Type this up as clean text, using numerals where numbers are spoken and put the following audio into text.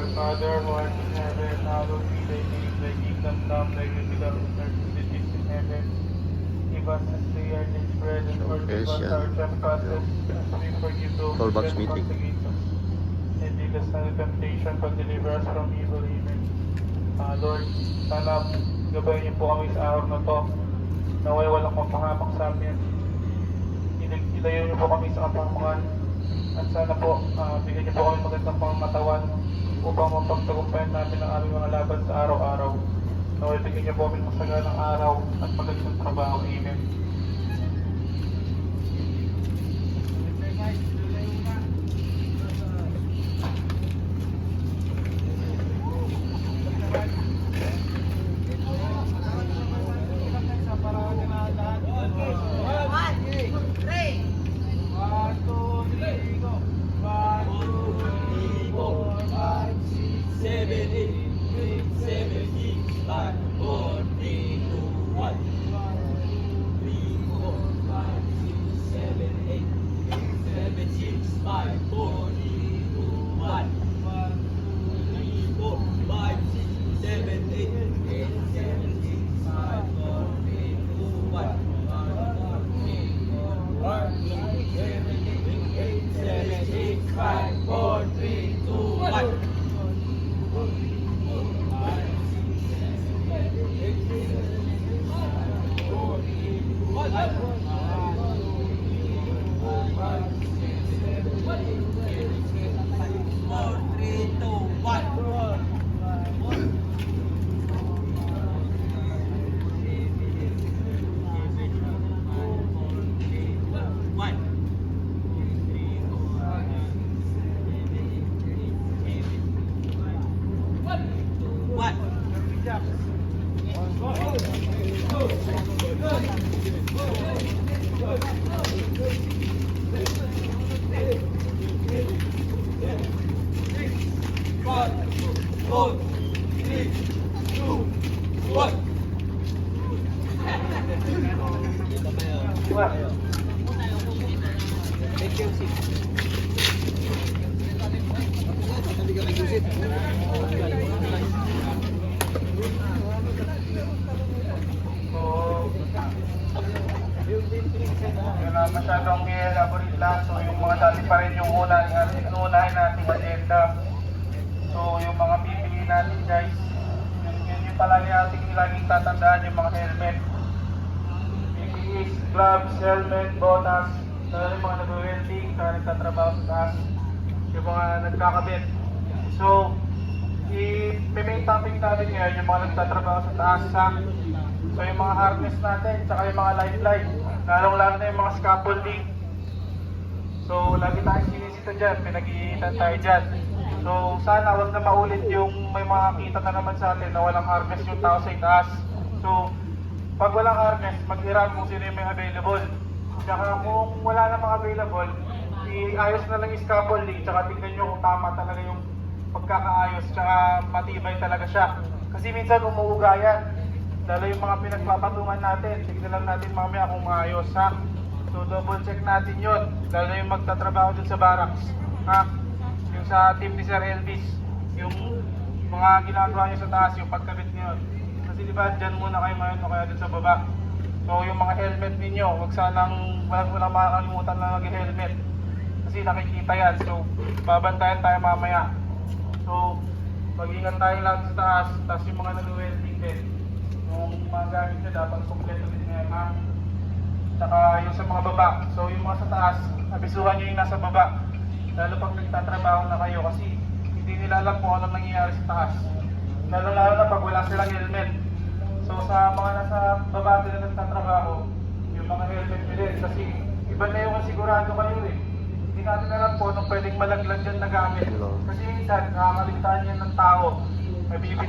Our Father who art in heaven, hallowed be thy name. Thy kingdom come, thy will be done on earth as it is in heaven. Give us this day our daily bread, and forgive us our trespasses, as we forgive those who Callbacks trespass meeting. against us. And lead us not into temptation, but deliver us from evil. Amen. Lord, sana gabayan niyo po kami sa araw na to. Naway walang mapahamak sa amin. Ilayo niyo po kami sa kapahamakan. At sana po, bigyan niyo po kami magandang pangmatawan upang mapagtagumpayan natin ang aming mga laban sa araw-araw. Naway bigyan niyo po kami masaganang araw at magandang trabaho. Amen. Masyadong i-elaborate lang. So yung mga dati pa rin yung unahin nating agenda. So yung mga pipili natin guys, yun palagi natin laging tatandaan, yung mga helmet, PPEs, gloves, helmet, botas, yung mga nag-welding, nagtatrabaho sa taas, yung mga nagkakabit. So i-main topic natin ngayon yung mga nagtatrabaho sa taas ha. So yung mga harness natin, tsaka yung mga lifeline, lalong-lalo na yung mga scaffolding. So lagi tayong sinisita dyan, pinag-iitan tayo dyan. So sana wag na maulit yung may mga kita na naman sa atin na walang harness yung tao sa itaas. So pag walang harness, mag-hirap kung sino yung may available. Tsaka kung wala namang available, iayos na lang yung scaffolding, tsaka tingnan nyo kung tama talaga yung pagkakaayos, tsaka matibay talaga siya. Kasi minsan umuuga yan. Lalo yung mga pinagpapatungan natin, tignan lang natin mamaya kung maayos ha. So double check natin yun. Lalo yung magtatrabaho dun sa barracks ha. Yung sa team ni Sir Elvis, yung mga ginagawa niya sa taas, yung pagkabit niyo. Kasi di ba dyan muna kayo ngayon o kaya dun sa baba. So yung mga helmet ninyo, wag sanang walang makakalimutan na mag-helmet. Kasi nakikita yan. So babantayan tayo mamaya. So mag-ingat tayo lang sa taas, tapos yung mga nag-welding din. Yung mga gamit nyo dapat kompleto din ngayon ha. Tsaka yung sa mga baba. So yung mga sa taas, abisuhan nyo yung nasa baba. Lalo pag nagtatrabaho na kayo kasi hindi nila alam kung anong nangyayari sa taas. Lalo na pag wala silang helmet. So sa mga nasa baba nila nagtatrabaho, yung mga helmet nyo din. Kasi iba na yung sigurado kayo eh. Hindi natin alam po anong pwedeng malaglag dyan na gamit. Kasi minsan nakakaligtaan yan ng tao. May bibili